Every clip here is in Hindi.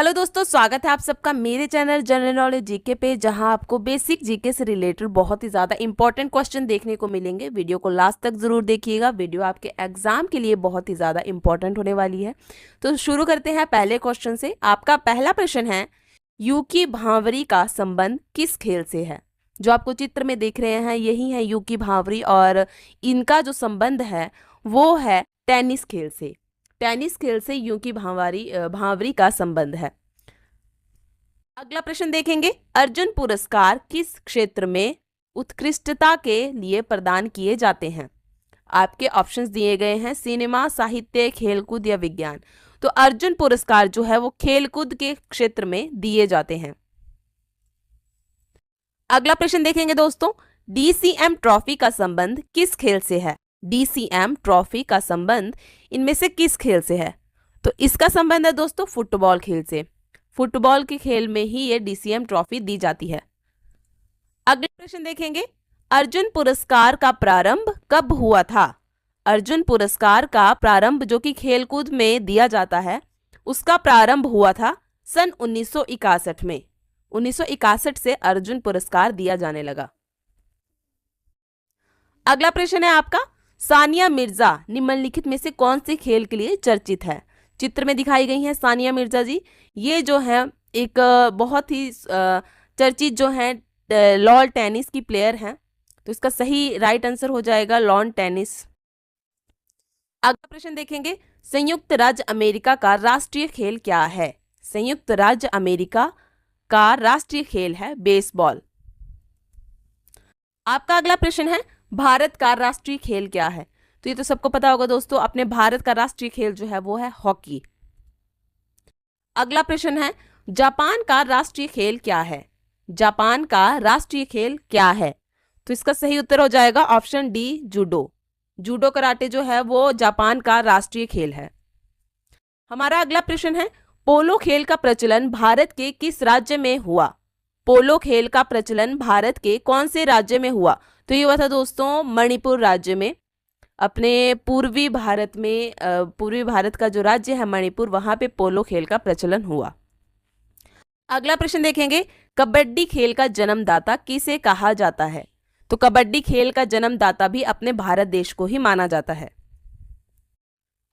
हेलो दोस्तों, स्वागत है आप सबका मेरे चैनल जनरल नॉलेज जीके पे, जहां आपको बेसिक जीके से रिलेटेड बहुत ही ज़्यादा इंपॉर्टेंट क्वेश्चन देखने को मिलेंगे। वीडियो को लास्ट तक ज़रूर देखिएगा, वीडियो आपके एग्जाम के लिए बहुत ही ज़्यादा इंपॉर्टेंट होने वाली है। तो शुरू करते हैं पहले क्वेश्चन से। आपका पहला प्रश्न है, यूकी भांवरी का संबंध किस खेल से है? जो आपको चित्र में देख रहे हैं यही है यूकी भांवरी, और इनका जो संबंध है वो है टेनिस खेल से। टेनिस खेल से यूकी भांवरी का संबंध है। अगला प्रश्न देखेंगे, अर्जुन पुरस्कार किस क्षेत्र में उत्कृष्टता के लिए प्रदान किए जाते हैं? आपके ऑप्शंस दिए गए हैं, सिनेमा, साहित्य, खेलकूद या विज्ञान। तो अर्जुन पुरस्कार जो है वो खेलकूद के क्षेत्र में दिए जाते हैं। अगला प्रश्न देखेंगे दोस्तों, डीसीएम ट्रॉफी का संबंध किस खेल से है? डीसीएम ट्रॉफी का संबंध इनमें से किस खेल से है? तो इसका संबंध है दोस्तों फुटबॉल खेल से। फुटबॉल के खेल में ही ये डीसीएम ट्रॉफी दी जाती है। अगला प्रश्न देखेंगे, अर्जुन पुरस्कार का प्रारंभ कब हुआ था? अर्जुन पुरस्कार का प्रारंभ जो कि खेलकूद में दिया जाता है, उसका प्रारंभ हुआ था सन 1961 में। 1961 से अर्जुन पुरस्कार दिया जाने लगा। अगला प्रश्न है आपका, सानिया मिर्जा निम्नलिखित में से कौन से खेल के लिए चर्चित है? चित्र में दिखाई गई हैं सानिया मिर्जा जी। ये जो है एक बहुत ही चर्चित जो है लॉन टेनिस की प्लेयर हैं। तो इसका सही राइट आंसर हो जाएगा लॉन टेनिस। अगला प्रश्न देखेंगे, संयुक्त राज्य अमेरिका का राष्ट्रीय खेल क्या है? संयुक्त राज्य अमेरिका का राष्ट्रीय खेल है बेसबॉल। आपका अगला प्रश्न है, भारत का राष्ट्रीय खेल क्या है? तो ये तो सबको पता होगा दोस्तों, अपने भारत का राष्ट्रीय खेल जो है वो है हॉकी। अगला प्रश्न है, जापान का राष्ट्रीय खेल क्या है? जापान का राष्ट्रीय खेल क्या है? तो इसका सही उत्तर हो जाएगा option D, judo. Judo karate जो है वो जापान का राष्ट्रीय खेल है। हमारा अगला प्रश्न है, पोलो खेल का प्रचलन भारत के किस राज्य में हुआ? पोलो खेल का प्रचलन भारत के कौन से राज्य में हुआ? तो ये हुआ था दोस्तों मणिपुर राज्य में। अपने पूर्वी भारत का जो राज्य है मणिपुर, वहां पे पोलो खेल का प्रचलन हुआ। अगला प्रश्न देखेंगे, कबड्डी खेल का जन्मदाता किसे कहा जाता है? तो कबड्डी खेल का जन्मदाता भी अपने भारत देश को ही माना जाता है।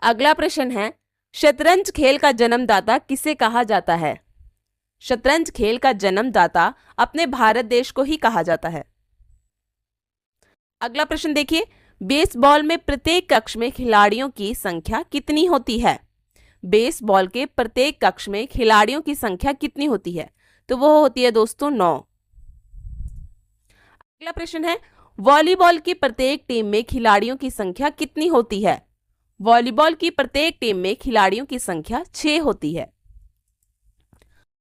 अगला प्रश्न है, शतरंज खेल का जन्मदाता किसे कहा जाता है? शतरंज खेल का जन्मदाता अपने भारत देश को ही कहा जाता है। अगला प्रश्न देखिए, बेसबॉल में प्रत्येक कक्ष में खिलाड़ियों की संख्या कितनी होती है? बेसबॉल के प्रत्येक कक्ष में खिलाड़ियों की संख्या कितनी होती है? तो वो होती है दोस्तों 9। अगला प्रश्न है, वॉलीबॉल की प्रत्येक टीम में खिलाड़ियों की संख्या कितनी होती है? वॉलीबॉल की प्रत्येक टीम में खिलाड़ियों की संख्या 6 होती है।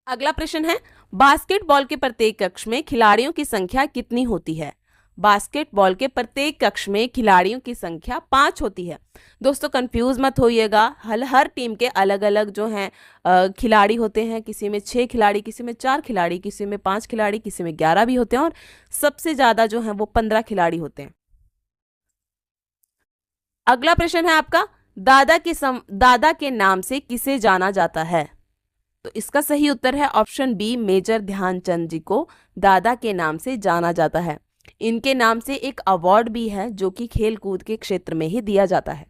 अगला प्रश्न है, बास्केटबॉल के प्रत्येक कक्ष में खिलाड़ियों की संख्या कितनी होती है? बास्केटबॉल के प्रत्येक कक्ष में खिलाड़ियों की संख्या 5 होती है। दोस्तों कंफ्यूज मत होइएगा, हर टीम के अलग अलग जो हैं खिलाड़ी होते हैं। किसी में 6 खिलाड़ी, किसी में 4 खिलाड़ी, किसी में 5 खिलाड़ी, किसी में 11 भी होते हैं, और सबसे ज्यादा जो है वो 15 खिलाड़ी होते हैं। अगला प्रश्न है आपका, दादा के नाम से किसे जाना जाता है? तो इसका सही उत्तर है ऑप्शन बी, मेजर ध्यानचंद जी को दादा के नाम से जाना जाता है। इनके नाम से एक अवार्ड भी है जो कि खेल कूद के क्षेत्र में ही दिया जाता है।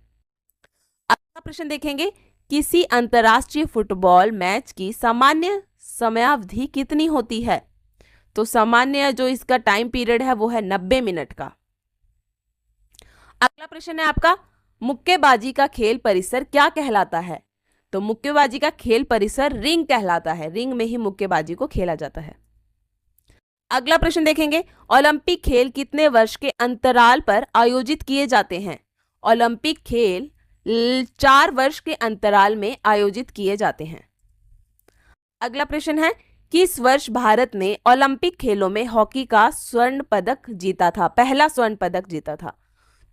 अगला प्रश्न देखेंगे, किसी अंतरराष्ट्रीय फुटबॉल मैच की सामान्य समयावधि कितनी होती है? तो सामान्य जो इसका टाइम पीरियड है वो है 90 मिनट का। अगला प्रश्न है आपका, मुक्केबाजी का खेल परिसर क्या कहलाता है? तो मुक्केबाजी का खेल परिसर रिंग कहलाता है। रिंग में ही मुक्केबाजी को खेला जाता है। अगला प्रश्न देखेंगे, ओलंपिक खेल कितने वर्ष के अंतराल पर आयोजित किए जाते हैं? ओलंपिक खेल 4 वर्ष के अंतराल में आयोजित किए जाते हैं। अगला प्रश्न है, किस वर्ष भारत ने ओलंपिक खेलों में हॉकी का स्वर्ण पदक जीता था? पहला स्वर्ण पदक जीता था।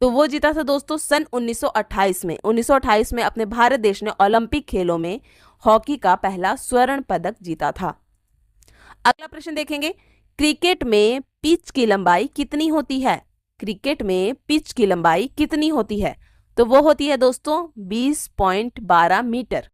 तो वो जीता था दोस्तों सन 1928 में। 1928 में अपने भारत देश ने ओलंपिक खेलों में हॉकी का पहला स्वर्ण पदक जीता था। अगला प्रश्न देखेंगे, क्रिकेट में पिच की लंबाई कितनी होती है? क्रिकेट में पिच की लंबाई कितनी होती है? तो वो होती है दोस्तों 20.12 मीटर।